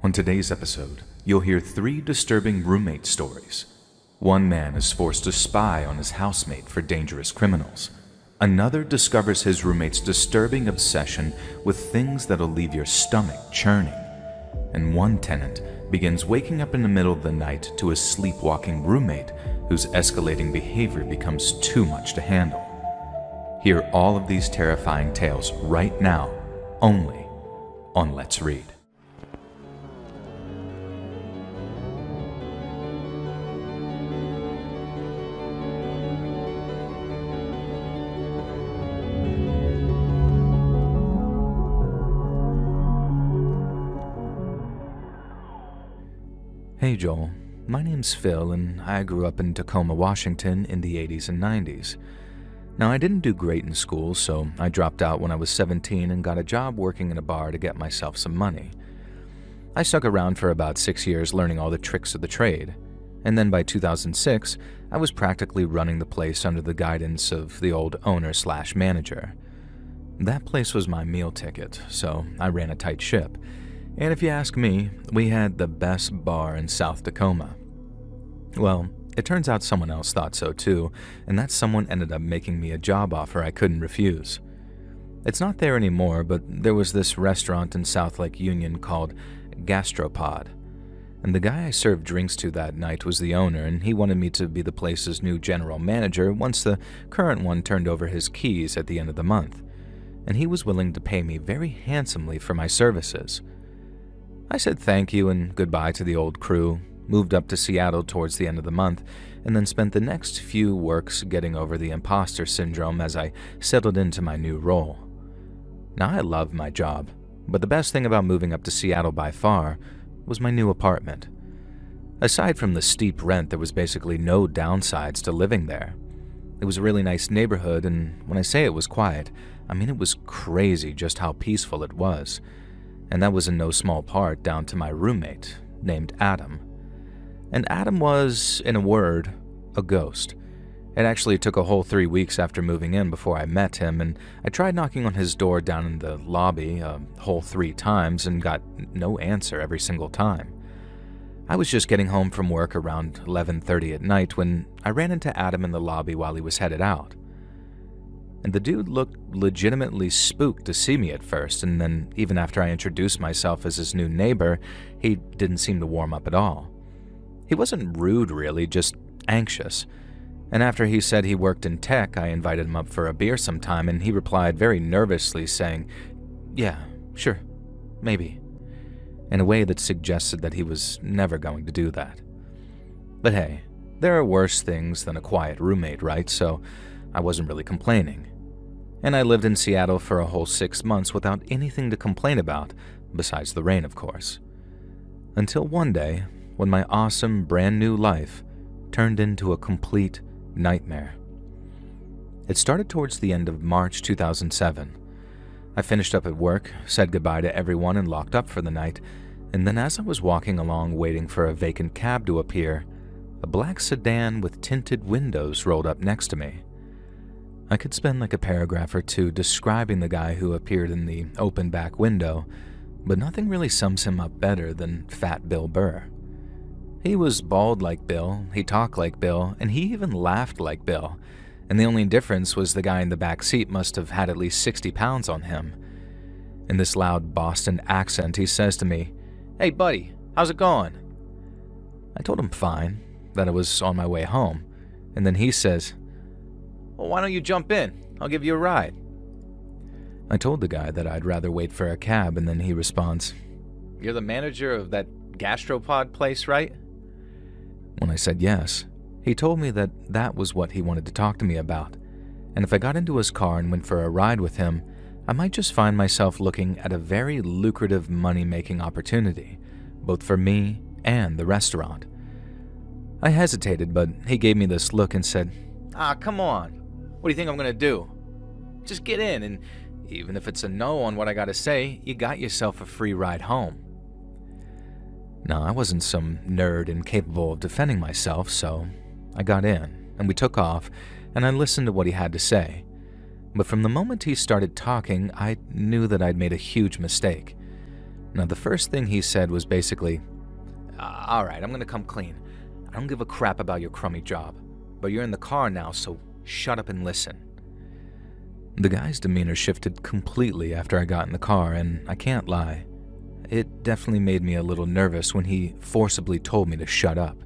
On today's episode, you'll hear 3 disturbing roommate stories. One man is forced to spy on his housemate for dangerous criminals. Another discovers his roommate's disturbing obsession with things that'll leave your stomach churning. And one tenant begins waking up in the middle of the night to a sleepwalking roommate whose escalating behavior becomes too much to handle. Hear all of these terrifying tales right now, only on Let's Read. Hey Joel, my name's Phil and I grew up in Tacoma, Washington in the 80s and 90s. Now I didn't do great in school, so I dropped out when I was 17 and got a job working in a bar to get myself some money. I stuck around for about 6 years learning all the tricks of the trade, and then by 2006 I was practically running the place under the guidance of the old owner/manager. That place was my meal ticket, so I ran a tight ship. And if you ask me, we had the best bar in South Tacoma. Well, it turns out someone else thought so too, and that someone ended up making me a job offer I couldn't refuse. It's not there anymore, but there was this restaurant in South Lake Union called Gastropod. And the guy I served drinks to that night was the owner, and he wanted me to be the place's new general manager once the current one turned over his keys at the end of the month. And he was willing to pay me very handsomely for my services. I said thank you and goodbye to the old crew, moved up to Seattle towards the end of the month, and then spent the next few works getting over the imposter syndrome as I settled into my new role. Now I love my job, but the best thing about moving up to Seattle by far was my new apartment. Aside from the steep rent, there was basically no downsides to living there. It was a really nice neighborhood, and when I say it was quiet, I mean it was crazy just how peaceful it was. And that was in no small part down to my roommate, named Adam. And Adam was, in a word, a ghost. It actually took a whole 3 weeks after moving in before I met him, and I tried knocking on his door down in the lobby a whole 3 times and got no answer every single time. I was just getting home from work around 11:30 at night when I ran into Adam in the lobby while he was headed out. And the dude looked legitimately spooked to see me at first, and then even after I introduced myself as his new neighbor, he didn't seem to warm up at all. He wasn't rude really, just anxious. And after he said he worked in tech, I invited him up for a beer sometime, and he replied very nervously saying, "Yeah, sure, maybe," in a way that suggested that he was never going to do that. But hey, there are worse things than a quiet roommate, right? So I wasn't really complaining. And I lived in Seattle for a whole 6 months without anything to complain about, besides the rain, of course. Until one day, when my awesome brand new life turned into a complete nightmare. It started towards the end of March 2007. I finished up at work, said goodbye to everyone and locked up for the night, and then as I was walking along waiting for a vacant cab to appear, a black sedan with tinted windows rolled up next to me. I could spend like a paragraph or two describing the guy who appeared in the open back window, but nothing really sums him up better than Fat Bill Burr. He was bald like Bill, he talked like Bill, and he even laughed like Bill, and the only difference was the guy in the back seat must have had at least 60 pounds on him. In this loud Boston accent, he says to me, "Hey buddy, how's it going?" I told him fine, that I was on my way home, and then he says, "Well, why don't you jump in? I'll give you a ride." I told the guy that I'd rather wait for a cab, and then he responds, "You're the manager of that gastropod place, right?" When I said yes, he told me that that was what he wanted to talk to me about, and if I got into his car and went for a ride with him, I might just find myself looking at a very lucrative money-making opportunity, both for me and the restaurant. I hesitated, but he gave me this look and said, Come on. What do you think I'm going to do? Just get in, and even if it's a no on what I got to say, you got yourself a free ride home." Now, I wasn't some nerd incapable of defending myself, so I got in, and we took off, and I listened to what he had to say. But from the moment he started talking, I knew that I'd made a huge mistake. Now, the first thing he said was basically, all right, I'm going to come clean. I don't give a crap about your crummy job, but you're in the car now, so shut up and listen. The guy's demeanor shifted completely after I got in the car, and I can't lie. It definitely made me a little nervous when he forcibly told me to shut up.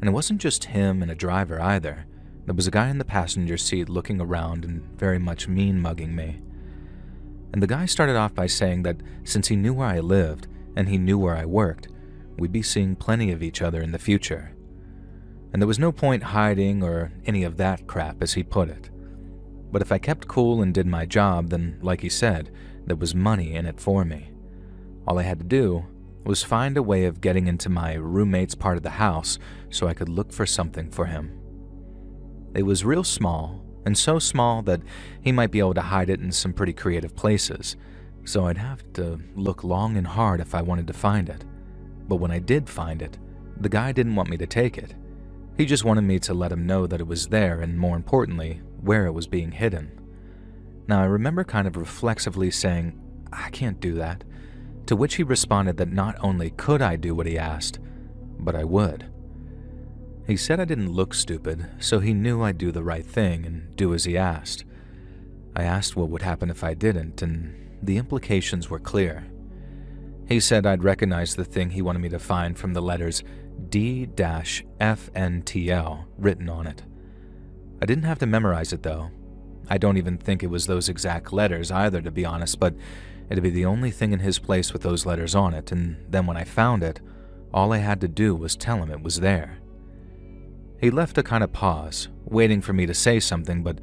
And it wasn't just him and a driver either. There was a guy in the passenger seat looking around and very much mean-mugging me. And the guy started off by saying that since he knew where I lived and he knew where I worked, we'd be seeing plenty of each other in the future. And there was no point hiding or any of that crap, as he put it. But if I kept cool and did my job, then, like he said, there was money in it for me. All I had to do was find a way of getting into my roommate's part of the house so I could look for something for him. It was real small, and so small that he might be able to hide it in some pretty creative places, so I'd have to look long and hard if I wanted to find it. But when I did find it, the guy didn't want me to take it. He just wanted me to let him know that it was there and, more importantly, where it was being hidden. Now, I remember kind of reflexively saying, I can't do that, to which he responded that not only could I do what he asked, but I would. He said I didn't look stupid, so he knew I'd do the right thing and do as he asked. I asked what would happen if I didn't, and the implications were clear. He said I'd recognize the thing he wanted me to find from the letters D-FNTL written on it. I didn't have to memorize it, though. I don't even think it was those exact letters either, to be honest, but it'd be the only thing in his place with those letters on it, and then when I found it, all I had to do was tell him it was there. He left a kind of pause, waiting for me to say something, but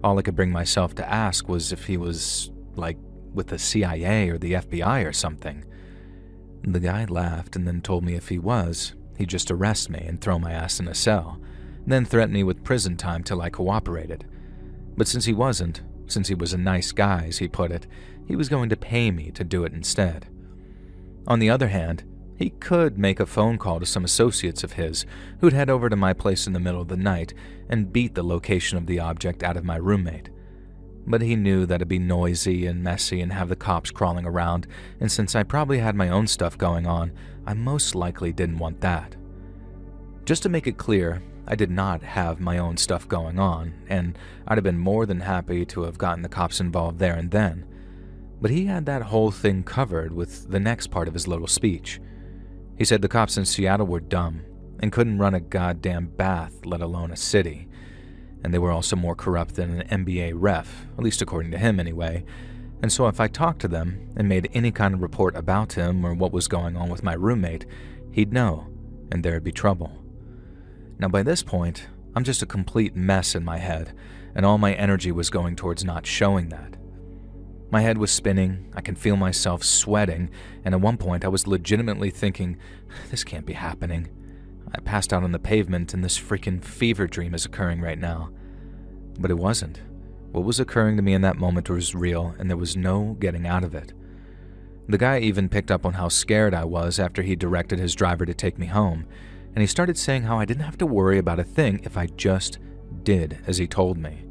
all I could bring myself to ask was if he was, like, with the CIA or the FBI or something. The guy laughed and then told me if he was, he'd just arrest me and throw my ass in a cell, then threaten me with prison time till I cooperated. But since he wasn't, since he was a nice guy, as he put it, he was going to pay me to do it instead. On the other hand, he could make a phone call to some associates of his who'd head over to my place in the middle of the night and beat the location of the object out of my roommate. But he knew that it'd be noisy and messy and have the cops crawling around, and since I probably had my own stuff going on, I most likely didn't want that. Just to make it clear, I did not have my own stuff going on, and I'd have been more than happy to have gotten the cops involved there and then. But he had that whole thing covered with the next part of his little speech. He said the cops in Seattle were dumb and couldn't run a goddamn bath, let alone a city. And they were also more corrupt than an NBA ref, at least according to him anyway. And so if I talked to them and made any kind of report about him or what was going on with my roommate, he'd know, and there'd be trouble. Now by this point, I'm just a complete mess in my head, and all my energy was going towards not showing that. My head was spinning, I can feel myself sweating, and at one point I was legitimately thinking, this can't be happening. I passed out on the pavement and this freaking fever dream is occurring right now. But it wasn't. What was occurring to me in that moment was real, and there was no getting out of it. The guy even picked up on how scared I was after he directed his driver to take me home, and he started saying how I didn't have to worry about a thing if I just did as he told me.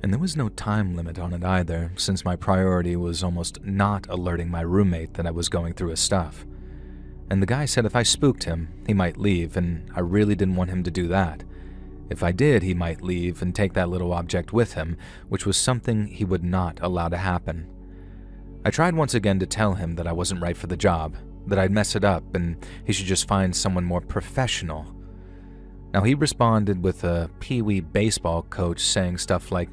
And there was no time limit on it either, since my priority was almost not alerting my roommate that I was going through his stuff. And the guy said if I spooked him, he might leave, and I really didn't want him to do that. If I did, he might leave and take that little object with him, which was something he would not allow to happen. I tried once again to tell him that I wasn't right for the job, that I'd mess it up, and he should just find someone more professional. Now he responded with a pee-wee baseball coach saying stuff like,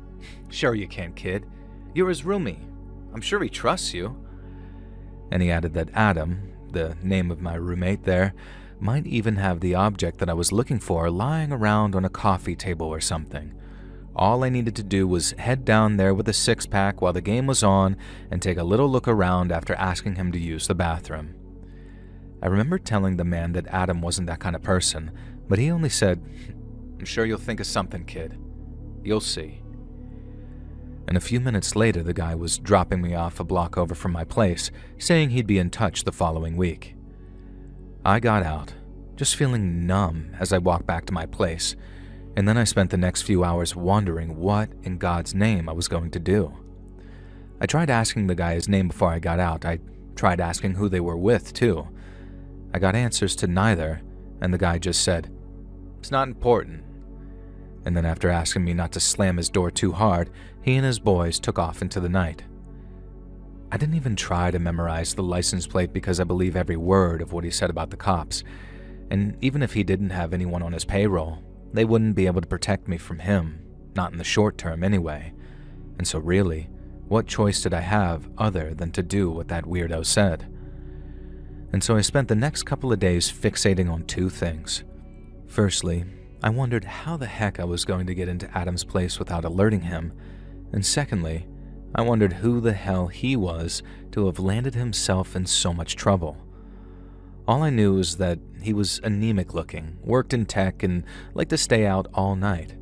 "Sure you can, kid. You're his roomie. I'm sure he trusts you." And he added that Adam, the name of my roommate there, might even have the object that I was looking for lying around on a coffee table or something. All I needed to do was head down there with a six-pack while the game was on and take a little look around after asking him to use the bathroom. I remember telling the man that Adam wasn't that kind of person, but he only said, "I'm sure you'll think of something, kid. You'll see." And a few minutes later, the guy was dropping me off a block over from my place, saying he'd be in touch the following week. I got out, just feeling numb as I walked back to my place, and then I spent the next few hours wondering what in God's name I was going to do. I tried asking the guy his name before I got out. I Tried asking who they were with, too. I got answers to neither, and the guy just said, "It's not important." And then after asking me not to slam his door too hard, he and his boys took off into the night. I didn't even try to memorize the license plate because I believe every word of what he said about the cops. And even if he didn't have anyone on his payroll, they wouldn't be able to protect me from him, not in the short term anyway. And so really, what choice did I have other than to do what that weirdo said? And so I spent the next couple of days fixating on two things. Firstly, I wondered how the heck I was going to get into Adam's place without alerting him. And secondly, I wondered who the hell he was to have landed himself in so much trouble. All I knew was that he was anemic looking, worked in tech, and liked to stay out all night.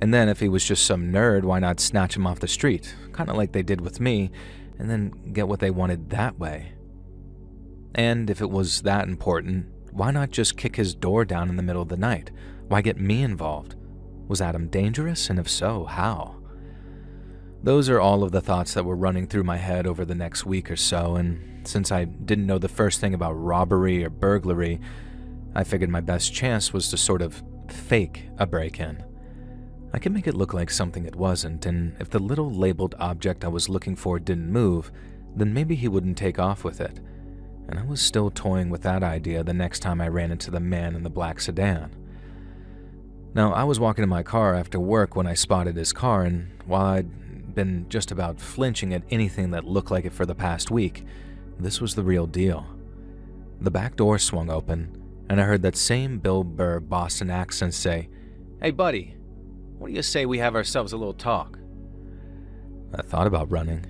And then if he was just some nerd, why not snatch him off the street, kind of like they did with me, and then get what they wanted that way? And if it was that important, why not just kick his door down in the middle of the night? Why get me involved? Was Adam dangerous, and if so, how? Those are all of the thoughts that were running through my head over the next week or so, and since I didn't know the first thing about robbery or burglary, I figured my best chance was to sort of fake a break-in. I could make it look like something it wasn't, and if the little labeled object I was looking for didn't move, then maybe he wouldn't take off with it. And I was still toying with that idea the next time I ran into the man in the black sedan. Now, I was walking to my car after work when I spotted his car, and while I'd been just about flinching at anything that looked like it for the past week, this was the real deal. The back door swung open, and I heard that same Bill Burr Boston accent say, "Hey buddy, what do you say we have ourselves a little talk?" I thought about running,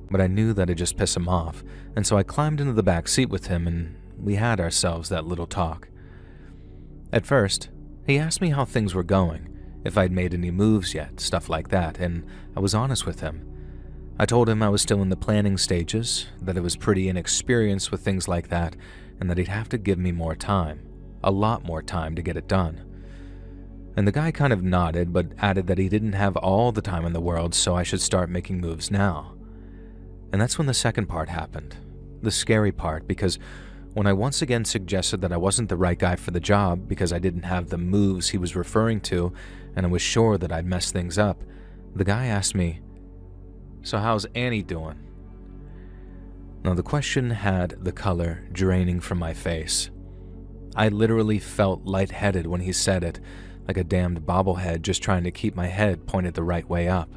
but I knew that'd just piss him off, and so I climbed into the back seat with him and we had ourselves that little talk. At first, he asked me how things were going, if I'd made any moves yet, stuff like that, and I was honest with him. I told him I was still in the planning stages, that I was pretty inexperienced with things like that, and that he'd have to give me more time, a lot more time to get it done. And the guy kind of nodded, but added that he didn't have all the time in the world, so I should start making moves now. And that's when the second part happened, the scary part, because when I once again suggested that I wasn't the right guy for the job because I didn't have the moves he was referring to, and I was sure that I'd messed things up, the guy asked me, "So how's Annie doing?" Now the question had the color draining from my face. I literally felt lightheaded when he said it, like a damned bobblehead just trying to keep my head pointed the right way up.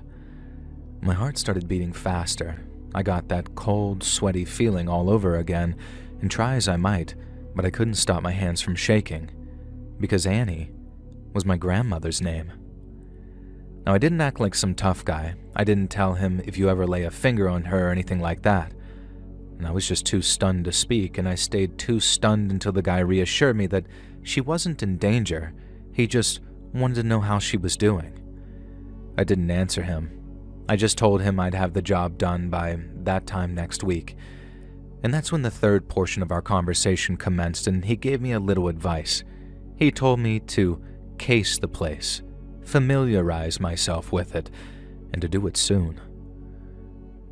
My heart started beating faster. I got that cold, sweaty feeling all over again, and try as I might, but I couldn't stop my hands from shaking, because Annie was my grandmother's name. Now I didn't act like some tough guy. I didn't tell him if you ever lay a finger on her or anything like that. And I was just too stunned to speak, and I stayed too stunned until the guy reassured me that she wasn't in danger. He just wanted to know how she was doing. I didn't answer him. I just told him I'd have the job done by that time next week. And that's when the third portion of our conversation commenced, and he gave me a little advice. He told me to case the place, familiarize myself with it, and to do it soon.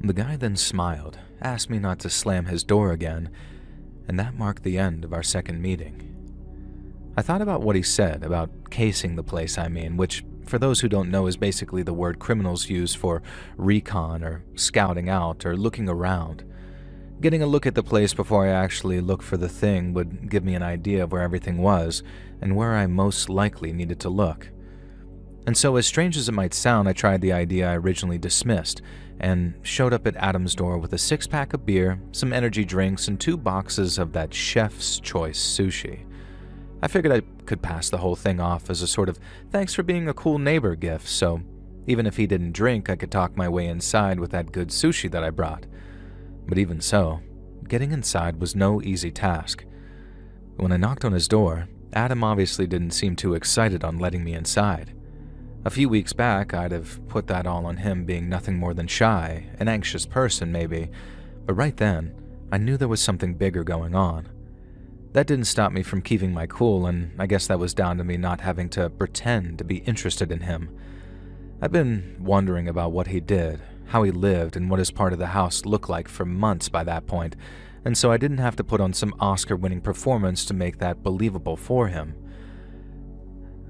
The guy then smiled, asked me not to slam his door again, and that marked the end of our second meeting. I thought about what he said about casing the place, which, for those who don't know, is basically the word criminals use for recon or scouting out or looking around. Getting a look at the place before I actually look for the thing would give me an idea of where everything was and where I most likely needed to look. And so, as strange as it might sound, I tried the idea I originally dismissed and showed up at Adam's door with a 6-pack of beer, some energy drinks, and 2 boxes of that chef's choice sushi. I figured I could pass the whole thing off as a sort of thanks for being a cool neighbor gift, so even if he didn't drink, I could talk my way inside with that good sushi that I brought. But even so, getting inside was no easy task. When I knocked on his door, Adam obviously didn't seem too excited on letting me inside. A few weeks back, I'd have put that all on him being nothing more than shy, an anxious person maybe, but right then, I knew there was something bigger going on. That didn't stop me from keeping my cool, and I guess that was down to me not having to pretend to be interested in him. I'd been wondering about what he did, how he lived, and what his part of the house looked like for months by that point, and so I didn't have to put on some Oscar-winning performance to make that believable for him.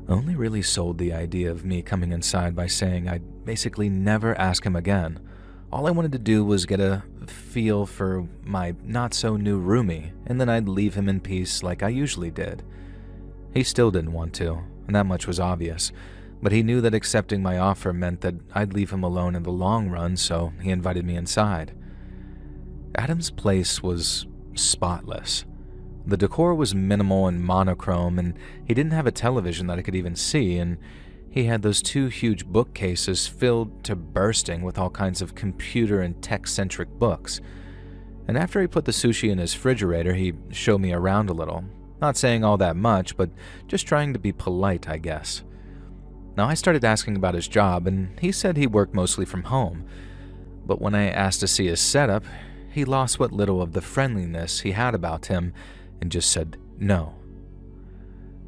I only really sold the idea of me coming inside by saying I'd basically never ask him again. All I wanted to do was get a feel for my not-so-new roomie, and then I'd leave him in peace like I usually did. He still didn't want to, and that much was obvious, but he knew that accepting my offer meant that I'd leave him alone in the long run, so he invited me inside. Adam's place was spotless. The decor was minimal and monochrome, and he didn't have a television that I could even see, and he had those two huge bookcases filled to bursting with all kinds of computer and tech-centric books. And after he put the sushi in his refrigerator, he showed me around a little, not saying all that much, but just trying to be polite, I guess. Now, I started asking about his job, and he said he worked mostly from home, but when I asked to see his setup, he lost what little of the friendliness he had about him and just said no.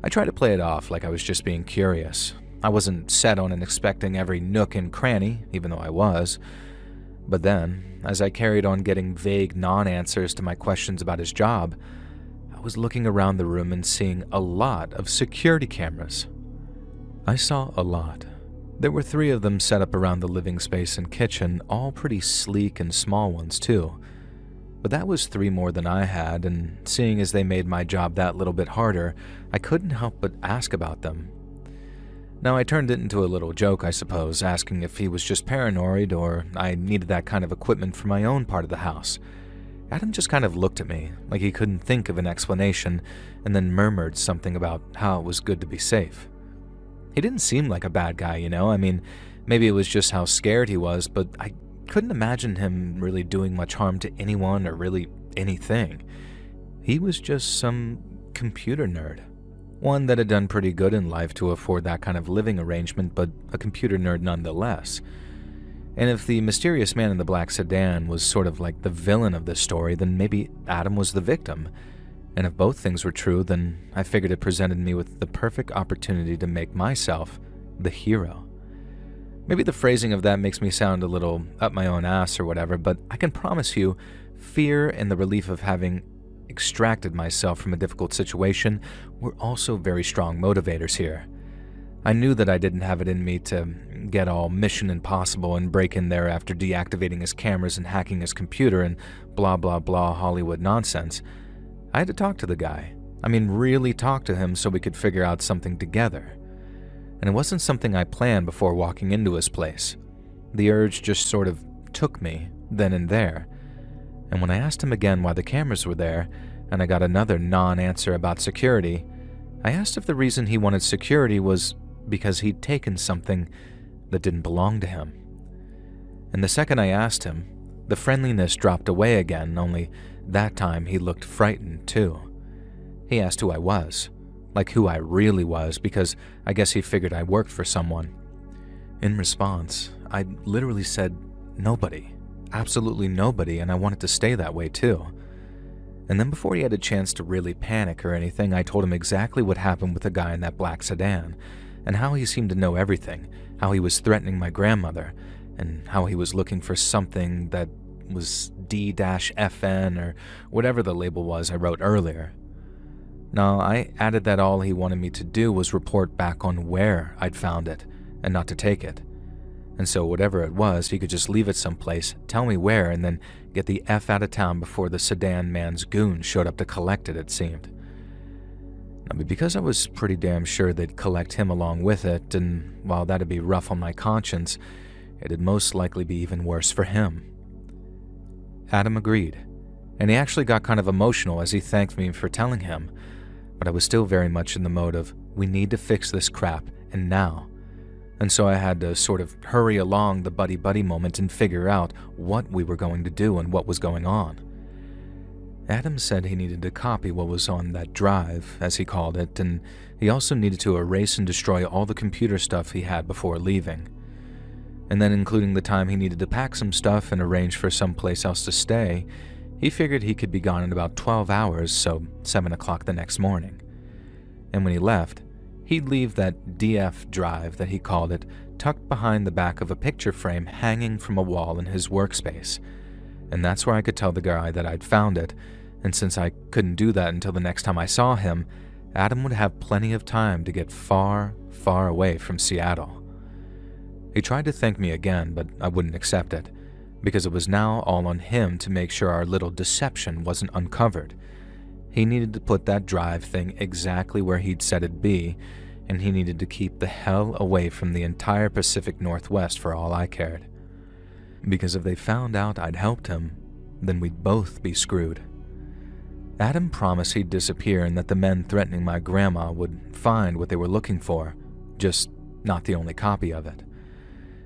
I tried to play it off like I was just being curious. I wasn't set on inspecting every nook and cranny, even though I was. But then, as I carried on getting vague non-answers to my questions about his job, I was looking around the room and seeing a lot of security cameras. I saw a lot. There were 3 of them set up around the living space and kitchen, all pretty sleek and small ones too. But that was 3 more than I had, and seeing as they made my job that little bit harder, I couldn't help but ask about them. Now, I turned it into a little joke, I suppose, asking if he was just paranoid or I needed that kind of equipment for my own part of the house. Adam just kind of looked at me, like he couldn't think of an explanation, and then murmured something about how it was good to be safe. He didn't seem like a bad guy, you know? I mean, maybe it was just how scared he was, but I couldn't imagine him really doing much harm to anyone or really anything. He was just some computer nerd. One that had done pretty good in life to afford that kind of living arrangement, but a computer nerd nonetheless. And if the mysterious man in the black sedan was sort of like the villain of this story, then maybe Adam was the victim. And if both things were true, then I figured it presented me with the perfect opportunity to make myself the hero. Maybe the phrasing of that makes me sound a little up my own ass or whatever, but I can promise you, fear and the relief of having extracted myself from a difficult situation were also very strong motivators here. I knew that I didn't have it in me to get all Mission Impossible and break in there after deactivating his cameras and hacking his computer and blah blah blah Hollywood nonsense. I had to talk to the guy. I mean, really talk to him so we could figure out something together. And it wasn't something I planned before walking into his place. The urge just sort of took me then and there. And when I asked him again why the cameras were there, and I got another non-answer about security, I asked if the reason he wanted security was because he'd taken something that didn't belong to him. And the second I asked him, the friendliness dropped away again, only that time he looked frightened too. He asked who I was, like who I really was, because I guess he figured I worked for someone. In response, I literally said nobody. Absolutely nobody, and I wanted to stay that way too. And then before he had a chance to really panic or anything, I told him exactly what happened with the guy in that black sedan, and how he seemed to know everything, how he was threatening my grandmother, and how he was looking for something that was D-FN or whatever the label was I wrote earlier. Now, I added that all he wanted me to do was report back on where I'd found it, and not to take it. And so whatever it was, he could just leave it someplace, tell me where, and then get the F out of town before the sedan man's goon showed up to collect it, it seemed. I mean, because I was pretty damn sure they'd collect him along with it, and while that'd be rough on my conscience, it'd most likely be even worse for him. Adam agreed, and he actually got kind of emotional as he thanked me for telling him, but I was still very much in the mode of, we need to fix this crap, and now. And so I had to sort of hurry along the buddy-buddy moment and figure out what we were going to do and what was going on. Adam said he needed to copy what was on that drive, as he called it, and he also needed to erase and destroy all the computer stuff he had before leaving. And then including the time he needed to pack some stuff and arrange for some place else to stay, he figured he could be gone in about 12 hours, so 7 o'clock the next morning. And when he left, he'd leave that DF drive, that he called it, tucked behind the back of a picture frame hanging from a wall in his workspace. And that's where I could tell the guy that I'd found it, And since I couldn't do that until the next time I saw him, Adam would have plenty of time to get far, far away from Seattle. He tried to thank me again, but I wouldn't accept it, because it was now all on him to make sure our little deception wasn't uncovered. He needed to put that drive thing exactly where he'd said it'd be, and he needed to keep the hell away from the entire Pacific Northwest for all I cared. Because if they found out I'd helped him, then we'd both be screwed. Adam promised he'd disappear and that the men threatening my grandma would find what they were looking for, just not the only copy of it.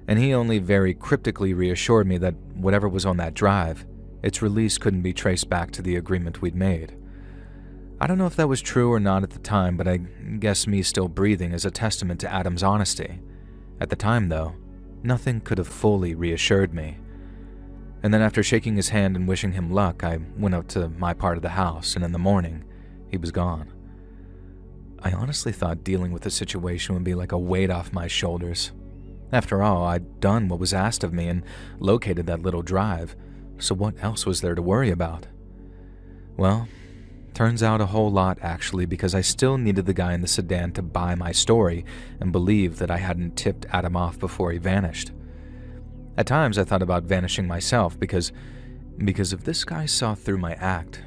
And he only very cryptically reassured me that whatever was on that drive, its release couldn't be traced back to the agreement we'd made. I don't know if that was true or not at the time, but I guess me still breathing is a testament to Adam's honesty. At the time, though, nothing could have fully reassured me. And then after shaking his hand and wishing him luck, I went up to my part of the house, and in the morning, he was gone. I honestly thought dealing with the situation would be like a weight off my shoulders. After all, I'd done what was asked of me and located that little drive, so what else was there to worry about? Well, turns out a whole lot actually, because I still needed the guy in the sedan to buy my story and believe that I hadn't tipped Adam off before he vanished. At times I thought about vanishing myself because if this guy saw through my act,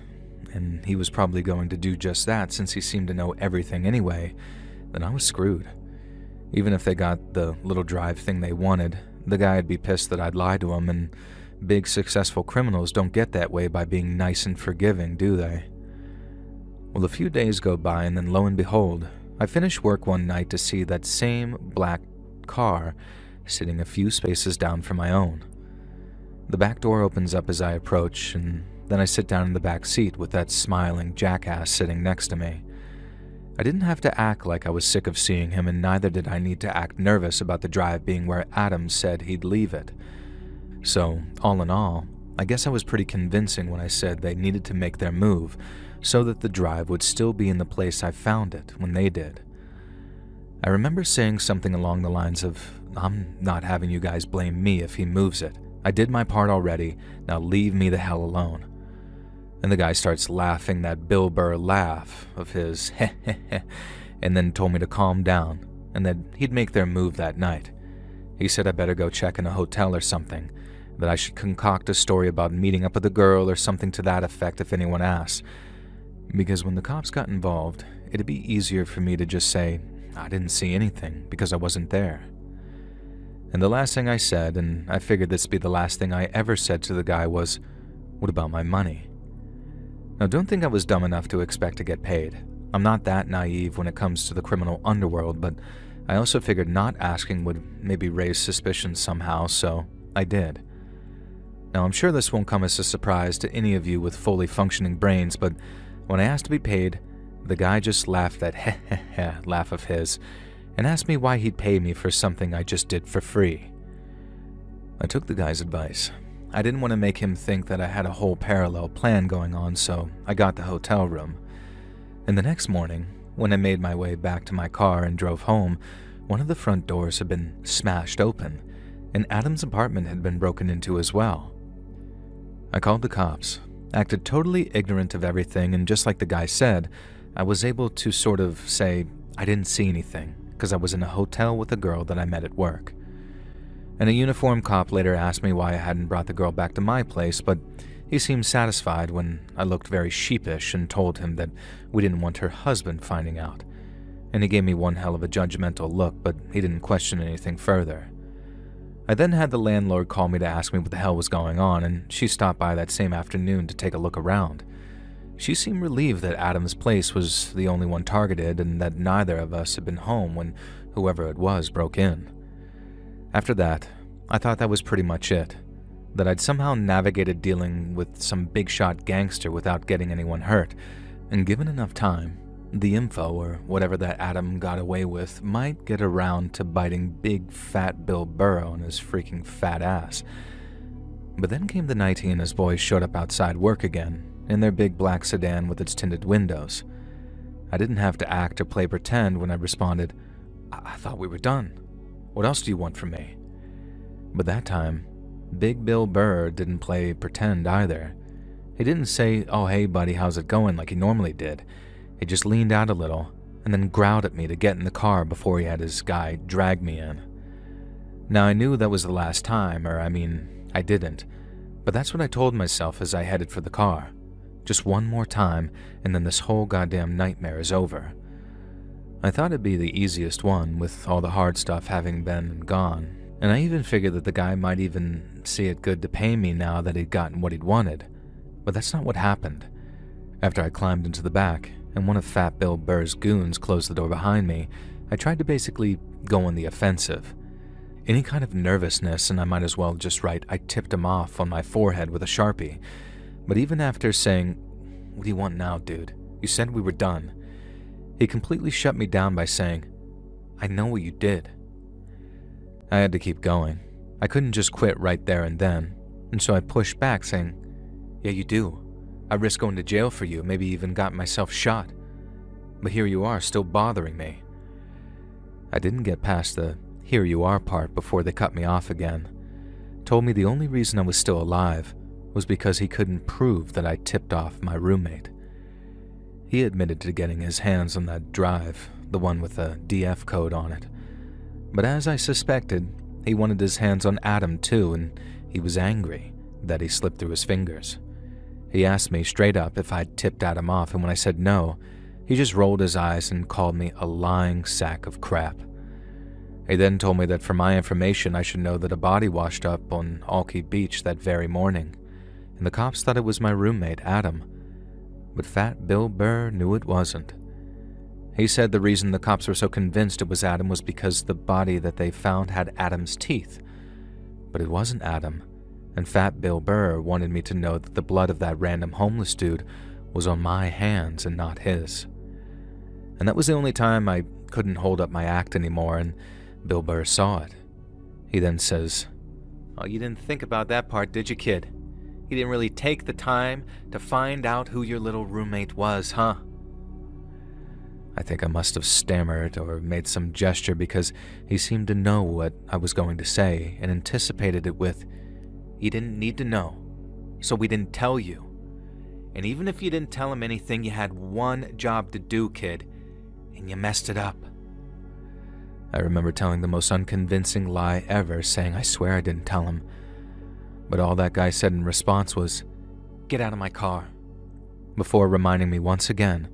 and he was probably going to do just that since he seemed to know everything anyway, then I was screwed. Even if they got the little drive thing they wanted, the guy'd be pissed that I'd lied to him, and big successful criminals don't get that way by being nice and forgiving, do they? Well, a few days go by and then lo and behold, I finish work one night to see that same black car sitting a few spaces down from my own. The back door opens up as I approach, and then I sit down in the back seat with that smiling jackass sitting next to me. I didn't have to act like I was sick of seeing him, and neither did I need to act nervous about the drive being where Adam said he'd leave it. So, all in all, I guess I was pretty convincing when I said they needed to make their move so that the drive would still be in the place I found it when they did. I remember saying something along the lines of, "I'm not having you guys blame me if he moves it. I did my part already, now leave me the hell alone." And the guy starts laughing that Bill Burr laugh of his heh heh heh, and then told me to calm down and that he'd make their move that night. He said I better go check in a hotel or something, that I should concoct a story about meeting up with a girl or something to that effect if anyone asked, because when the cops got involved, it'd be easier for me to just say I didn't see anything because I wasn't there. And the last thing I said, and I figured this'd be the last thing I ever said to the guy, was, "What about my money?" Now, don't think I was dumb enough to expect to get paid. I'm not that naive when it comes to the criminal underworld, but I also figured not asking would maybe raise suspicion somehow, so I did. Now, I'm sure this won't come as a surprise to any of you with fully functioning brains, but when I asked to be paid, the guy just laughed that heh heh heh laugh of his and asked me why he'd pay me for something I just did for free. I took the guy's advice. I didn't want to make him think that I had a whole parallel plan going on, so I got the hotel room. And the next morning, when I made my way back to my car and drove home, one of the front doors had been smashed open, and Adam's apartment had been broken into as well. I called the cops, acted totally ignorant of everything, and just like the guy said, I was able to sort of say I didn't see anything because I was in a hotel with a girl that I met at work. And a uniformed cop later asked me why I hadn't brought the girl back to my place, but he seemed satisfied when I looked very sheepish and told him that we didn't want her husband finding out. And he gave me one hell of a judgmental look, but he didn't question anything further. I then had the landlord call me to ask me what the hell was going on, and she stopped by that same afternoon to take a look around. She seemed relieved that Adam's place was the only one targeted and that neither of us had been home when whoever it was broke in. After that, I thought that was pretty much it, that I'd somehow navigated dealing with some big-shot gangster without getting anyone hurt, and given enough time, the info or whatever that Adam got away with might get around to biting big fat Bill Burr on his freaking fat ass. But then came the night he and his boys showed up outside work again, in their big black sedan with its tinted windows. I didn't have to act or play pretend when I responded, I thought we were done. What else do you want from me?" But that time, Big Bill Burr didn't play pretend either. He didn't say, "Oh, hey buddy, how's it going?" like he normally did. He just leaned out a little and then growled at me to get in the car before he had his guy drag me in. Now I knew that was the last time, I didn't, but that's what I told myself as I headed for the car. Just one more time, and then this whole goddamn nightmare is over. I thought it'd be the easiest one, with all the hard stuff having been and gone, and I even figured that the guy might even see it good to pay me now that he'd gotten what he'd wanted. But that's not what happened. After I climbed into the back, and one of Fat Bill Burr's goons closed the door behind me, I tried to basically go on the offensive. Any kind of nervousness, and I might as well just write "I tipped him off" on my forehead with a Sharpie. But even after saying, "What do you want now, dude? You said we were done," he completely shut me down by saying, "I know what you did." I had to keep going. I couldn't just quit right there and then, and so I pushed back saying, "Yeah, you do. I risked going to jail for you, maybe even got myself shot. But here you are, still bothering me." I didn't get past the "here you are" part before they cut me off again. Told me the only reason I was still alive was because he couldn't prove that I tipped off my roommate. He admitted to getting his hands on that drive, the one with a DF code on it. But as I suspected, he wanted his hands on Adam too, and he was angry that he slipped through his fingers. He asked me straight up if I'd tipped Adam off, and when I said no, he just rolled his eyes and called me a lying sack of crap. He then told me that for my information I should know that a body washed up on Alki Beach that very morning, and the cops thought it was my roommate, Adam. But Fat Bill Burr knew it wasn't. He said the reason the cops were so convinced it was Adam was because the body that they found had Adam's teeth. But it wasn't Adam, and Fat Bill Burr wanted me to know that the blood of that random homeless dude was on my hands and not his. And that was the only time I couldn't hold up my act anymore, and Bill Burr saw it. He then says, "Oh, you didn't think about that part, did you, kid? You didn't really take the time to find out who your little roommate was, huh?" I think I must have stammered or made some gesture because he seemed to know what I was going to say and anticipated it with, "You didn't need to know, so we didn't tell you. And even if you didn't tell him anything, you had one job to do, kid, and you messed it up." I remember telling the most unconvincing lie ever, saying I swear I didn't tell him. But all that guy said in response was, "Get out of my car," before reminding me once again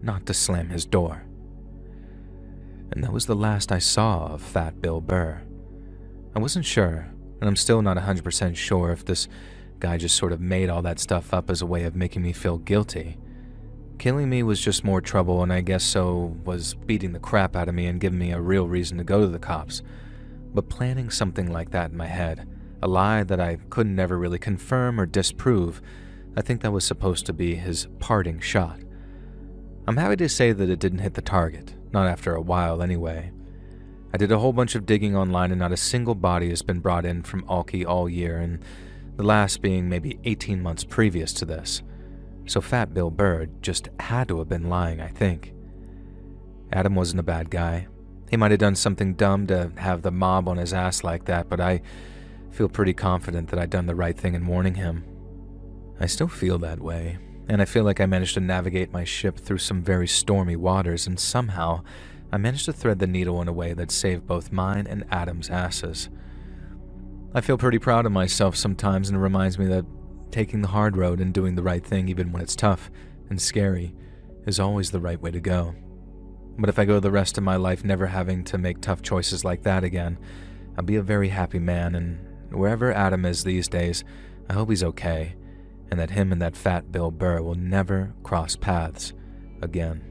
not to slam his door. And that was the last I saw of Fat Bill Burr. I wasn't sure, and I'm still not 100% sure if this guy just sort of made all that stuff up as a way of making me feel guilty. Killing me was just more trouble, and I guess so was beating the crap out of me and giving me a real reason to go to the cops. But planning something like that in my head, a lie that I couldn't never really confirm or disprove, I think that was supposed to be his parting shot. I'm happy to say that it didn't hit the target, not after a while anyway. I did a whole bunch of digging online and not a single body has been brought in from Alki all year, and the last being maybe 18 months previous to this. So Fat Bill Burr just had to have been lying, I think. Adam wasn't a bad guy. He might have done something dumb to have the mob on his ass like that, but I feel pretty confident that I'd done the right thing in warning him. I still feel that way, and I feel like I managed to navigate my ship through some very stormy waters, and somehow I managed to thread the needle in a way that saved both mine and Adam's asses. I feel pretty proud of myself sometimes, and it reminds me that taking the hard road and doing the right thing even when it's tough and scary is always the right way to go. But if I go the rest of my life never having to make tough choices like that again, I'll be a very happy man, and wherever Adam is these days, I hope he's okay, and that him and that Fat Bill Burr will never cross paths again.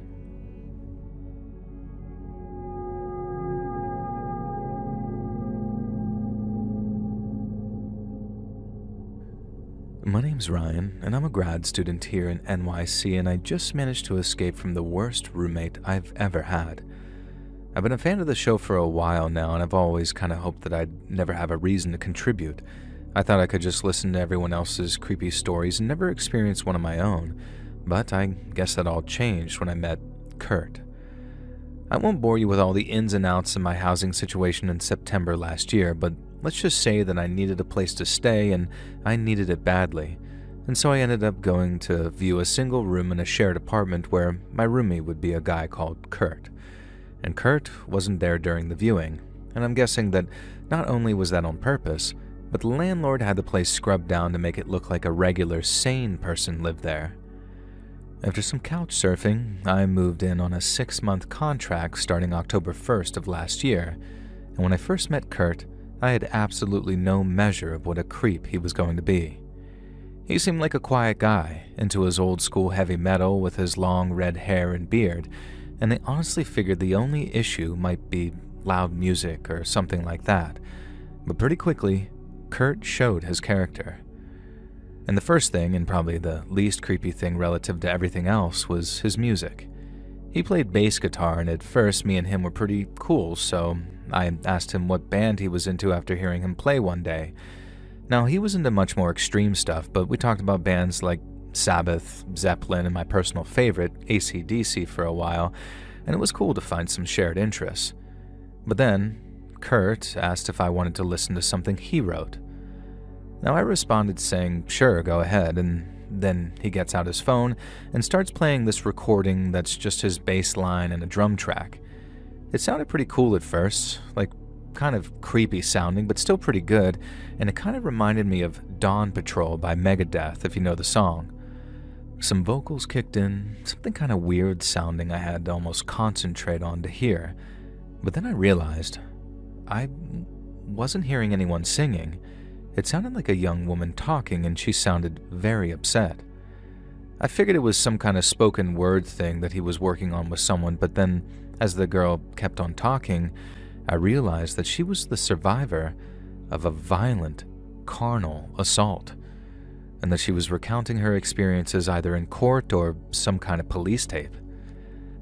My name's Ryan, and I'm a grad student here in NYC, and I just managed to escape from the worst roommate I've ever had. I've been a fan of the show for a while now, and I've always kind of hoped that I'd never have a reason to contribute. I thought I could just listen to everyone else's creepy stories and never experience one of my own, but I guess that all changed when I met Kurt. I won't bore you with all the ins and outs of my housing situation in September last year, but let's just say that I needed a place to stay, and I needed it badly, and so I ended up going to view a single room in a shared apartment where my roomie would be a guy called Kurt. And Kurt wasn't there during the viewing, and I'm guessing that not only was that on purpose, but the landlord had the place scrubbed down to make it look like a regular, sane person lived there. After some couch surfing, I moved in on a 6-month contract starting October 1st of last year, and when I first met Kurt, I had absolutely no measure of what a creep he was going to be. He seemed like a quiet guy, into his old-school heavy metal with his long red hair and beard, and I honestly figured the only issue might be loud music or something like that. But pretty quickly, Kurt showed his character. And the first thing, and probably the least creepy thing relative to everything else, was his music. He played bass guitar, and at first me and him were pretty cool, so I asked him what band he was into after hearing him play one day. Now, he was into much more extreme stuff, but we talked about bands like Sabbath, Zeppelin, and my personal favorite, AC/DC, for a while, and it was cool to find some shared interests. But then, Kurt asked if I wanted to listen to something he wrote. Now, I responded saying, sure, go ahead, and then he gets out his phone and starts playing this recording that's just his bass line and a drum track. It sounded pretty cool at first, like kind of creepy sounding, but still pretty good, and it kind of reminded me of Dawn Patrol by Megadeth, if you know the song. Some vocals kicked in, something kind of weird sounding I had to almost concentrate on to hear, but then I realized I wasn't hearing anyone singing. It sounded like a young woman talking, and she sounded very upset. I figured it was some kind of spoken word thing that he was working on with someone, but then, as the girl kept on talking, I realized that she was the survivor of a violent, carnal assault, and that she was recounting her experiences either in court or some kind of police tape.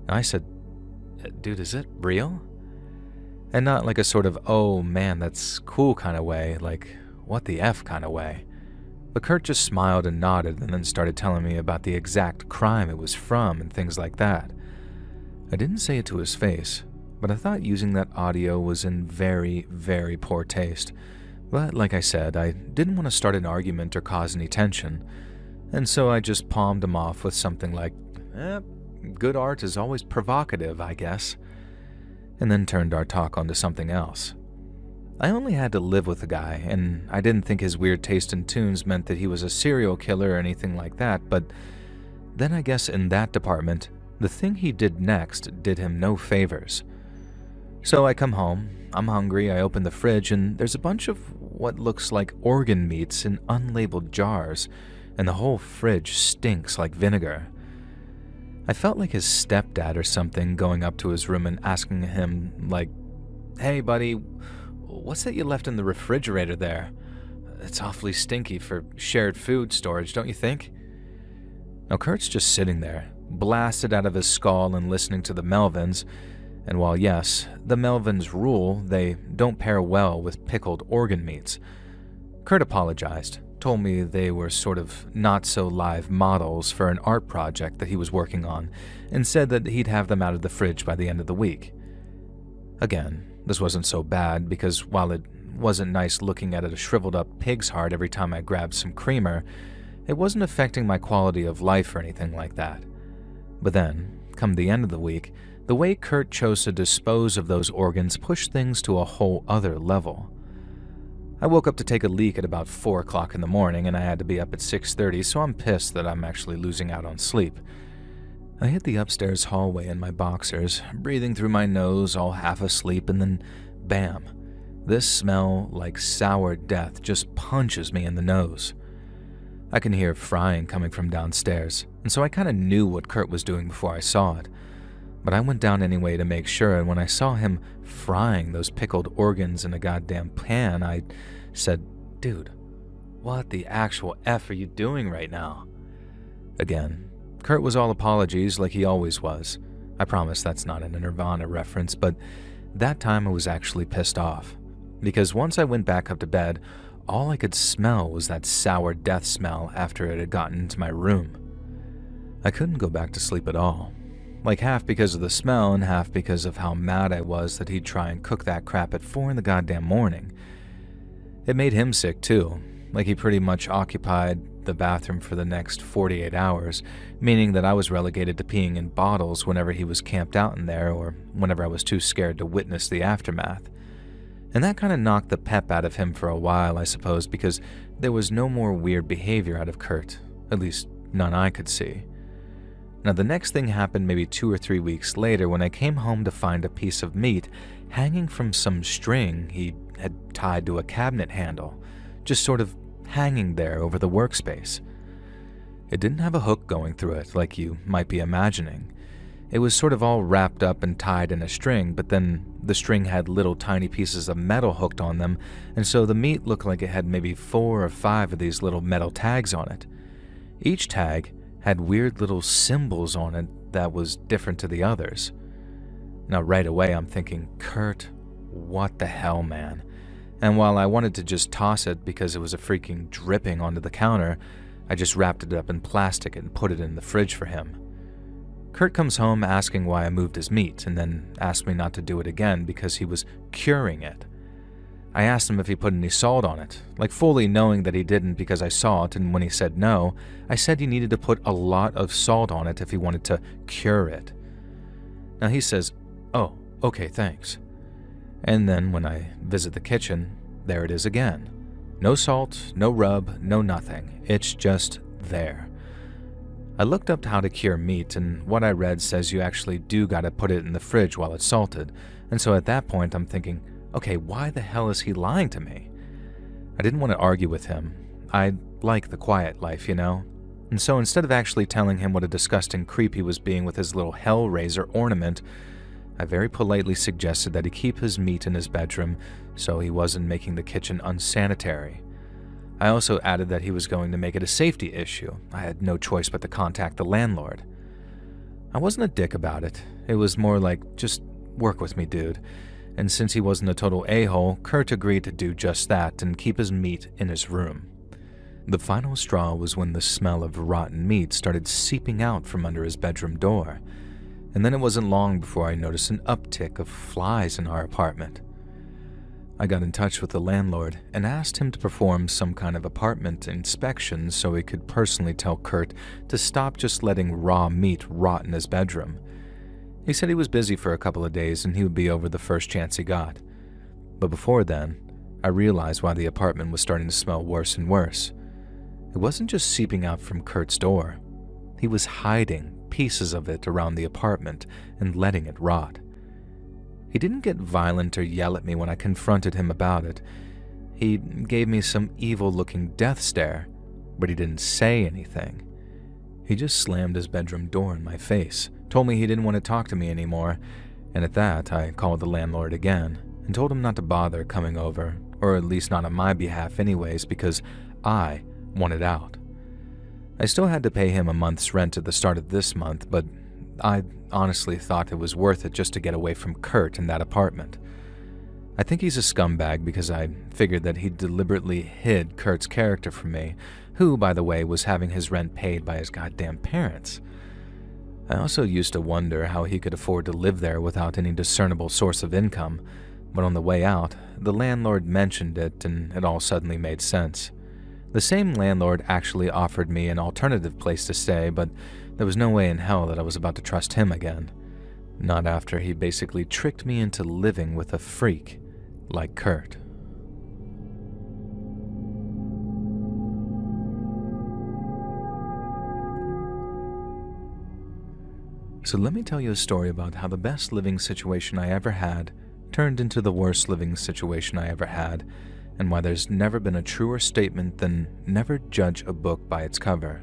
I said, dude, is it real? And not like a sort of, oh man, that's cool kind of way, like, what the F kind of way. But Kurt just smiled and nodded and then started telling me about the exact crime it was from and things like that. I didn't say it to his face, but I thought using that audio was in very, very poor taste. But like I said, I didn't want to start an argument or cause any tension, and so I just palmed him off with something like, good art is always provocative, I guess, and then turned our talk onto something else. I only had to live with the guy, and I didn't think his weird taste in tunes meant that he was a serial killer or anything like that, but then I guess in that department, the thing he did next did him no favors. So I come home, I'm hungry, I open the fridge, and there's a bunch of what looks like organ meats in unlabeled jars, and the whole fridge stinks like vinegar. I felt like his stepdad or something going up to his room and asking him, like, hey buddy, what's that you left in the refrigerator there? It's awfully stinky for shared food storage, don't you think? Now Kurt's just sitting there, blasted out of his skull and listening to the Melvins, and while yes, the Melvins rule, they don't pair well with pickled organ meats. Kurt apologized, told me they were sort of not-so-live models for an art project that he was working on, and said that he'd have them out of the fridge by the end of the week. Again, this wasn't so bad because while it wasn't nice looking at a shriveled-up pig's heart every time I grabbed some creamer, it wasn't affecting my quality of life or anything like that. But then, come the end of the week, the way Kurt chose to dispose of those organs pushed things to a whole other level. I woke up to take a leak at about 4 o'clock in the morning, and I had to be up at 6:30, so I'm pissed that I'm actually losing out on sleep. I hit the upstairs hallway in my boxers, breathing through my nose, all half asleep, and then, bam, this smell like sour death just punches me in the nose. I can hear frying coming from downstairs, and so I kind of knew what Kurt was doing before I saw it. But I went down anyway to make sure, and when I saw him frying those pickled organs in a goddamn pan, I said, dude, what the actual F are you doing right now? Again, Kurt was all apologies like he always was. I promise that's not a Nirvana reference, but that time I was actually pissed off. Because once I went back up to bed, all I could smell was that sour death smell after it had gotten into my room. I couldn't go back to sleep at all. Like half because of the smell and half because of how mad I was that he'd try and cook that crap at 4 in the goddamn morning. It made him sick too, like he pretty much occupied the bathroom for the next 48 hours, meaning that I was relegated to peeing in bottles whenever he was camped out in there or whenever I was too scared to witness the aftermath. And that kind of knocked the pep out of him for a while, I suppose, because there was no more weird behavior out of Kurt, at least none I could see. Now, the next thing happened maybe 2 or 3 weeks later when I came home to find a piece of meat hanging from some string he had tied to a cabinet handle, just sort of hanging there over the workspace. It didn't have a hook going through it like you might be imagining. It was sort of all wrapped up and tied in a string, but then the string had little tiny pieces of metal hooked on them, and so the meat looked like it had maybe 4 or 5 of these little metal tags on it. Each tag had weird little symbols on it that was different to the others. Now right away I'm thinking, Kurt, what the hell, man? And while I wanted to just toss it because it was a freaking dripping onto the counter, I just wrapped it up in plastic and put it in the fridge for him. Kurt comes home asking why I moved his meat and then asked me not to do it again because he was curing it. I asked him if he put any salt on it, like fully knowing that he didn't because I saw it, and when he said no, I said he needed to put a lot of salt on it if he wanted to cure it. Now he says, "Oh, okay, thanks." And then when I visit the kitchen, there it is again. No salt, no rub, no nothing. It's just there. I looked up how to cure meat, and what I read says you actually do gotta put it in the fridge while it's salted, and so at that point I'm thinking, okay, why the hell is he lying to me? I didn't want to argue with him. I like the quiet life, you know? And so instead of actually telling him what a disgusting creep he was being with his little hellraiser ornament, I very politely suggested that he keep his meat in his bedroom so he wasn't making the kitchen unsanitary. I also added that he was going to make it a safety issue. I had no choice but to contact the landlord. I wasn't a dick about it. It was more like, just work with me, dude. And since he wasn't a total a-hole, Kurt agreed to do just that and keep his meat in his room. The final straw was when the smell of rotten meat started seeping out from under his bedroom door, and then it wasn't long before I noticed an uptick of flies in our apartment. I got in touch with the landlord and asked him to perform some kind of apartment inspection so he could personally tell Kurt to stop just letting raw meat rot in his bedroom. He said he was busy for a couple of days and he would be over the first chance he got. But before then, I realized why the apartment was starting to smell worse and worse. It wasn't just seeping out from Kurt's door. He was hiding pieces of it around the apartment and letting it rot. He didn't get violent or yell at me when I confronted him about it. He gave me some evil-looking death stare, but he didn't say anything. He just slammed his bedroom door in my face, told me he didn't want to talk to me anymore, and at that I called the landlord again and told him not to bother coming over, or at least not on my behalf anyways, because I wanted out. I still had to pay him a month's rent at the start of this month, but I honestly thought it was worth it just to get away from Kurt in that apartment. I think he's a scumbag because I figured that he deliberately hid Kurt's character from me, who, by the way, was having his rent paid by his goddamn parents. I also used to wonder how he could afford to live there without any discernible source of income, but on the way out, the landlord mentioned it and it all suddenly made sense. The same landlord actually offered me an alternative place to stay, but there was no way in hell that I was about to trust him again. Not after he basically tricked me into living with a freak like Kurt. So let me tell you a story about how the best living situation I ever had turned into the worst living situation I ever had, and why there's never been a truer statement than never judge a book by its cover.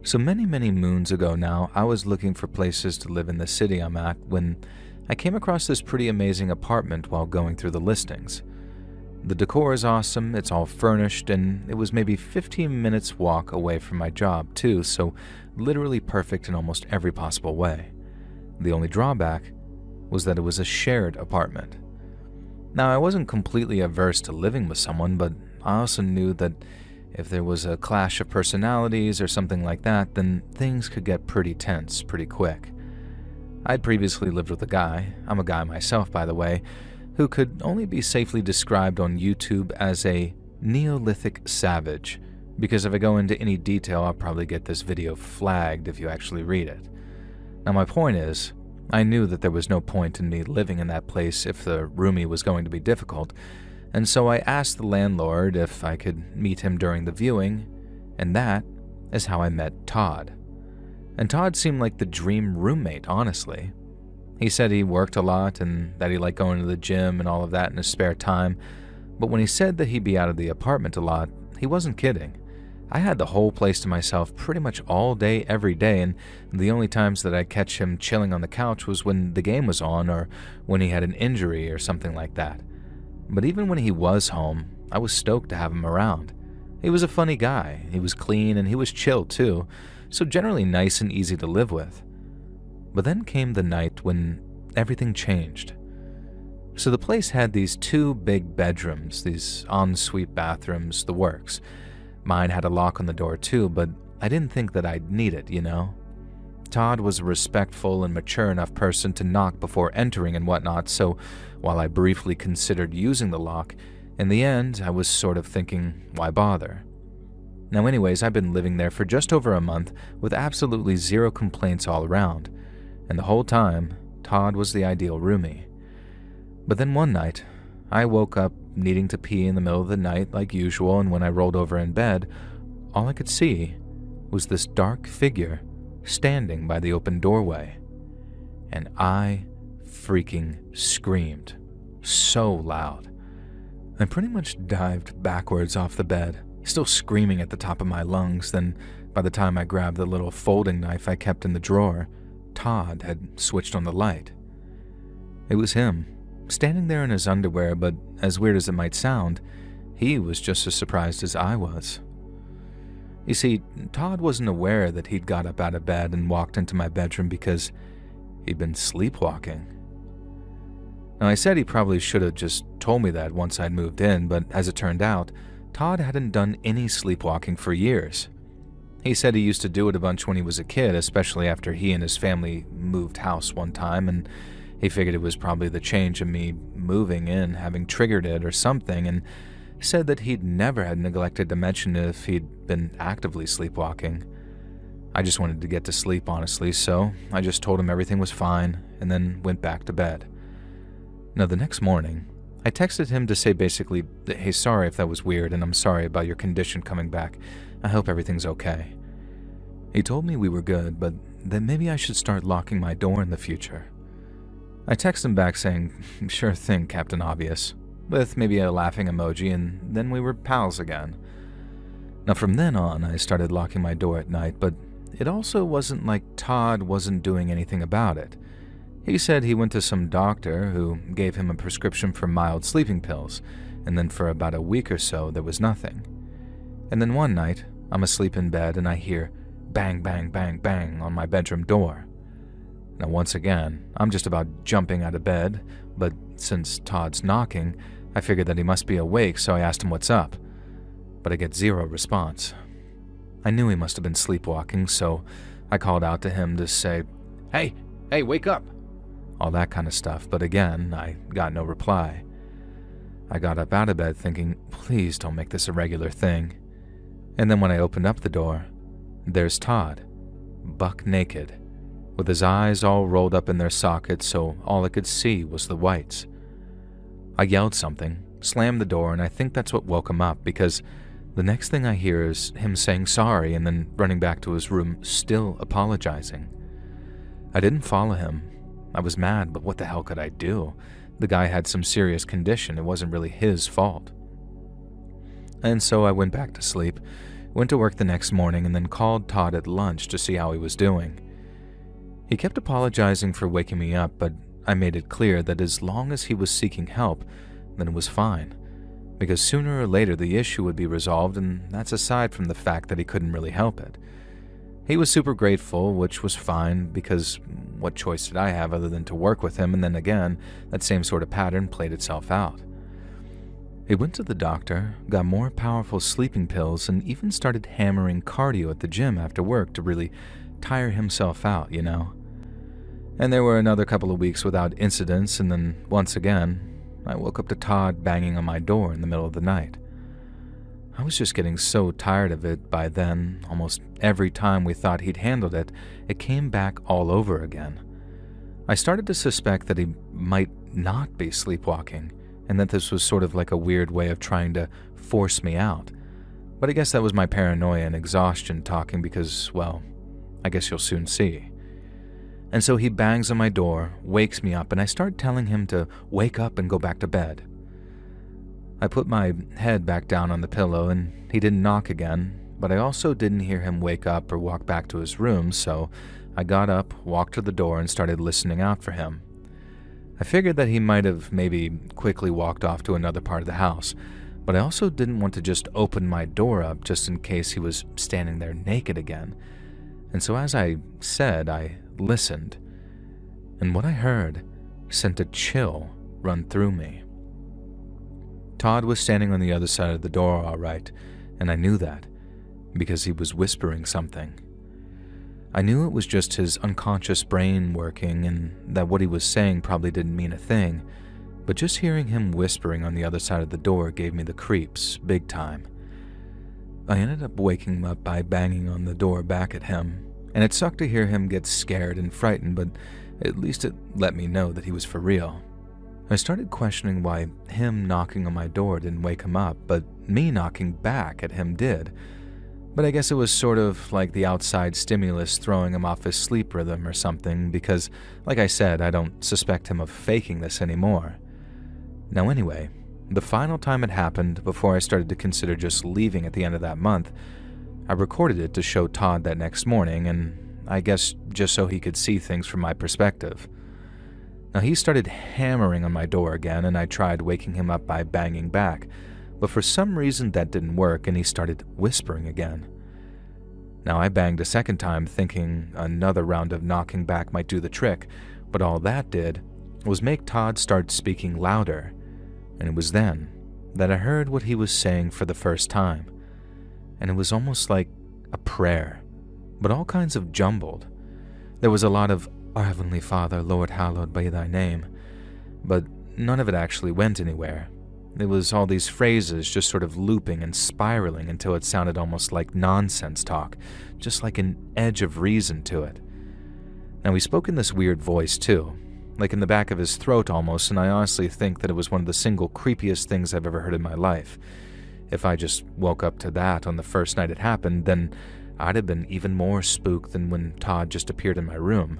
So many moons ago now, I was looking for places to live in the city I'm at when I came across this pretty amazing apartment while going through the listings. The decor is awesome, it's all furnished, and it was maybe 15 minutes walk away from my job too, so literally perfect in almost every possible way. The only drawback was that it was a shared apartment. Now, I wasn't completely averse to living with someone, but I also knew that if there was a clash of personalities or something like that, then things could get pretty tense pretty quick. I'd previously lived with a guy, I'm a guy myself by the way, who could only be safely described on YouTube as a Neolithic savage, because if I go into any detail, I'll probably get this video flagged if you actually read it. Now my point is, I knew that there was no point in me living in that place if the roomie was going to be difficult, and so I asked the landlord if I could meet him during the viewing, and that is how I met Todd. And Todd seemed like the dream roommate, honestly. He said he worked a lot and that he liked going to the gym and all of that in his spare time, but when he said that he'd be out of the apartment a lot, he wasn't kidding. I had the whole place to myself pretty much all day, every day, and the only times that I'd catch him chilling on the couch was when the game was on or when he had an injury or something like that. But even when he was home, I was stoked to have him around. He was a funny guy, he was clean, and he was chill too, so generally nice and easy to live with. But then came the night when everything changed. So the place had these 2 big bedrooms, these ensuite bathrooms, the works. Mine had a lock on the door too, but I didn't think that I'd need it, you know? Todd was a respectful and mature enough person to knock before entering and whatnot, so while I briefly considered using the lock, in the end I was sort of thinking, why bother? Now anyways, I've been living there for just over a month with absolutely zero complaints all around, and the whole time, Todd was the ideal roomie. But then one night, I woke up needing to pee in the middle of the night like usual, and when I rolled over in bed, all I could see was this dark figure standing by the open doorway. And I freaking screamed so loud. I pretty much dived backwards off the bed, still screaming at the top of my lungs. Then by the time I grabbed the little folding knife I kept in the drawer, Todd had switched on the light. It was him, standing there in his underwear, but as weird as it might sound, he was just as surprised as I was. You see, Todd wasn't aware that he'd got up out of bed and walked into my bedroom because he'd been sleepwalking. Now, I said he probably should have just told me that once I'd moved in, but as it turned out, Todd hadn't done any sleepwalking for years. He said he used to do it a bunch when he was a kid, especially after he and his family moved house one time, and he figured it was probably the change of me moving in having triggered it or something, and said that he'd never had neglected to mention if he'd been actively sleepwalking. I just wanted to get to sleep, honestly, so I just told him everything was fine and then went back to bed. Now, the next morning, I texted him to say basically, hey, sorry if that was weird, and I'm sorry about your condition coming back. I hope everything's okay. He told me we were good, but that maybe I should start locking my door in the future. I texted him back saying, sure thing, Captain Obvious, with maybe a laughing emoji, and then we were pals again. Now from then on, I started locking my door at night, but it also wasn't like Todd wasn't doing anything about it. He said he went to some doctor who gave him a prescription for mild sleeping pills, and then for about a week or so there was nothing. And then one night, I'm asleep in bed and I hear bang, bang, bang, bang on my bedroom door. Now once again, I'm just about jumping out of bed, but since Todd's knocking, I figured that he must be awake, so I asked him what's up. But I get zero response. I knew he must have been sleepwalking, so I called out to him to say, hey, wake up! All that kind of stuff, but again, I got no reply. I got up out of bed thinking, please don't make this a regular thing. And then when I opened up the door, there's Todd, buck naked, with his eyes all rolled up in their sockets so all I could see was the whites. I yelled something, slammed the door, and I think that's what woke him up, because the next thing I hear is him saying sorry and then running back to his room, still apologizing. I didn't follow him. I was mad, but what the hell could I do? The guy had some serious condition. It wasn't really his fault. And so I went back to sleep, went to work the next morning, and then called Todd at lunch to see how he was doing. He kept apologizing for waking me up, but I made it clear that as long as he was seeking help, then it was fine, because sooner or later the issue would be resolved, and that's aside from the fact that he couldn't really help it. He was super grateful, which was fine, because what choice did I have other than to work with him, and then again, that same sort of pattern played itself out. He went to the doctor, got more powerful sleeping pills, and even started hammering cardio at the gym after work to really tire himself out, you know? And there were another couple of weeks without incidents, and then once again, I woke up to Todd banging on my door in the middle of the night. I was just getting so tired of it by then. Almost every time we thought he'd handled it, it came back all over again. I started to suspect that he might not be sleepwalking, and that this was sort of like a weird way of trying to force me out. But I guess that was my paranoia and exhaustion talking because, well, I guess you'll soon see. And so he bangs on my door, wakes me up, and I start telling him to wake up and go back to bed. I put my head back down on the pillow, and he didn't knock again, but I also didn't hear him wake up or walk back to his room, so I got up, walked to the door, and started listening out for him. I figured that he might have maybe quickly walked off to another part of the house, but I also didn't want to just open my door up just in case he was standing there naked again. And so as I said, I listened, and what I heard sent a chill run through me. Todd was standing on the other side of the door all right, and I knew that because he was whispering something. I knew it was just his unconscious brain working and that what he was saying probably didn't mean a thing, but just hearing him whispering on the other side of the door gave me the creeps, big time. I ended up waking him up by banging on the door back at him, and it sucked to hear him get scared and frightened, but at least it let me know that he was for real. I started questioning why him knocking on my door didn't wake him up, but me knocking back at him did. But I guess it was sort of like the outside stimulus throwing him off his sleep rhythm or something, because, like I said, I don't suspect him of faking this anymore. Now anyway, the final time it happened, before I started to consider just leaving at the end of that month, I recorded it to show Todd that next morning, and I guess just so he could see things from my perspective. Now he started hammering on my door again, and I tried waking him up by banging back, but for some reason that didn't work and he started whispering again. Now I banged a second time thinking another round of knocking back might do the trick, but all that did was make Todd start speaking louder, and it was then that I heard what he was saying for the first time, and it was almost like a prayer, but all kinds of jumbled. There was a lot of "Our Heavenly Father, Lord, hallowed be thy name," but none of it actually went anywhere. It was all these phrases just sort of looping and spiraling until it sounded almost like nonsense talk, just like an edge of reason to it. Now he spoke in this weird voice too, like in the back of his throat almost, and I honestly think that it was one of the single creepiest things I've ever heard in my life. If I just woke up to that on the first night it happened, then I'd have been even more spooked than when Todd just appeared in my room.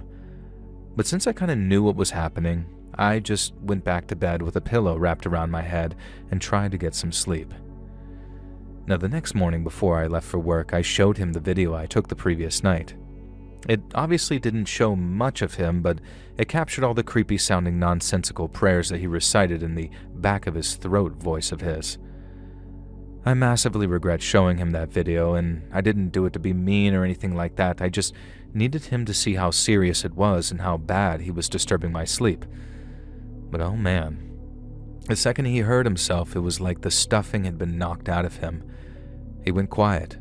But since I kind of knew what was happening, I just went back to bed with a pillow wrapped around my head and tried to get some sleep. Now the next morning before I left for work, I showed him the video I took the previous night. It obviously didn't show much of him, but it captured all the creepy sounding nonsensical prayers that he recited in the back of his throat voice of his. I massively regret showing him that video, and I didn't do it to be mean or anything like that. I just needed him to see how serious it was and how bad he was disturbing my sleep. But oh man, the second he heard himself, it was like the stuffing had been knocked out of him. He went quiet.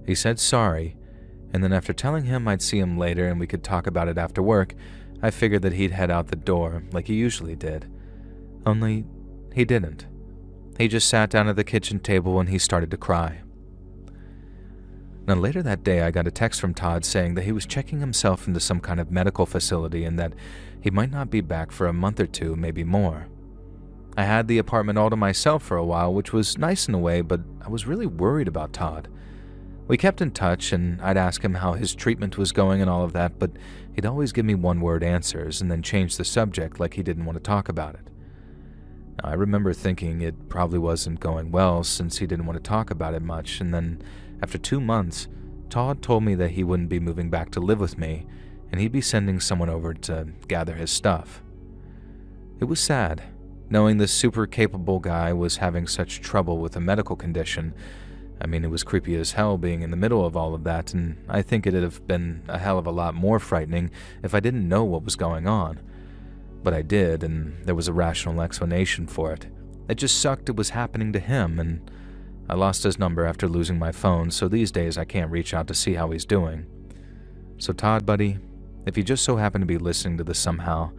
He said sorry, and then after telling him I'd see him later and we could talk about it after work, I figured that he'd head out the door like he usually did. Only he didn't. He just sat down at the kitchen table and he started to cry. Now later that day I got a text from Todd saying that he was checking himself into some kind of medical facility and that he might not be back for a month or two, maybe more. I had the apartment all to myself for a while, which was nice in a way, but I was really worried about Todd. We kept in touch and I'd ask him how his treatment was going and all of that, but he'd always give me one-word answers and then change the subject like he didn't want to talk about it. Now, I remember thinking it probably wasn't going well since he didn't want to talk about it much, and then after 2 months, Todd told me that he wouldn't be moving back to live with me, and he'd be sending someone over to gather his stuff. It was sad, knowing this super capable guy was having such trouble with a medical condition. I mean, it was creepy as hell being in the middle of all of that, and I think it'd have been a hell of a lot more frightening if I didn't know what was going on. But I did, and there was a rational explanation for it. It just sucked it was happening to him, and I lost his number after losing my phone, so these days I can't reach out to see how he's doing. So Todd, buddy, if you just so happen to be listening to this somehow,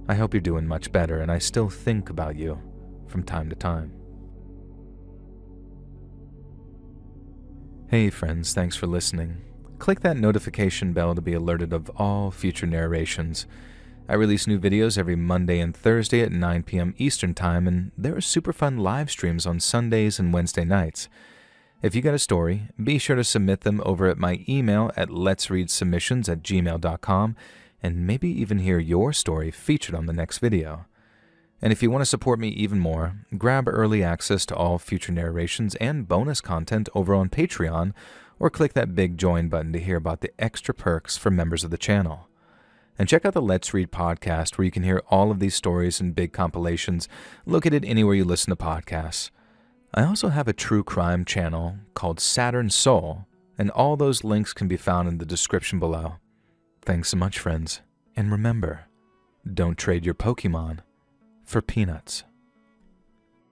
I hope you're doing much better, and I still think about you from time to time. Hey friends, thanks for listening. Click that notification bell to be alerted of all future narrations. I release new videos every Monday and Thursday at 9 p.m. Eastern Time, and there are super fun live streams on Sundays and Wednesday nights. If you got a story, be sure to submit them over at my email at letsreadsubmissions@gmail.com, and maybe even hear your story featured on the next video. And if you want to support me even more, grab early access to all future narrations and bonus content over on Patreon, or click that big join button to hear about the extra perks for members of the channel. And check out the Let's Read podcast, where you can hear all of these stories and big compilations located anywhere you listen to podcasts. I also have a true crime channel called Saturn Soul, and all those links can be found in the description below. Thanks so much, friends, and remember, don't trade your Pokemon for peanuts.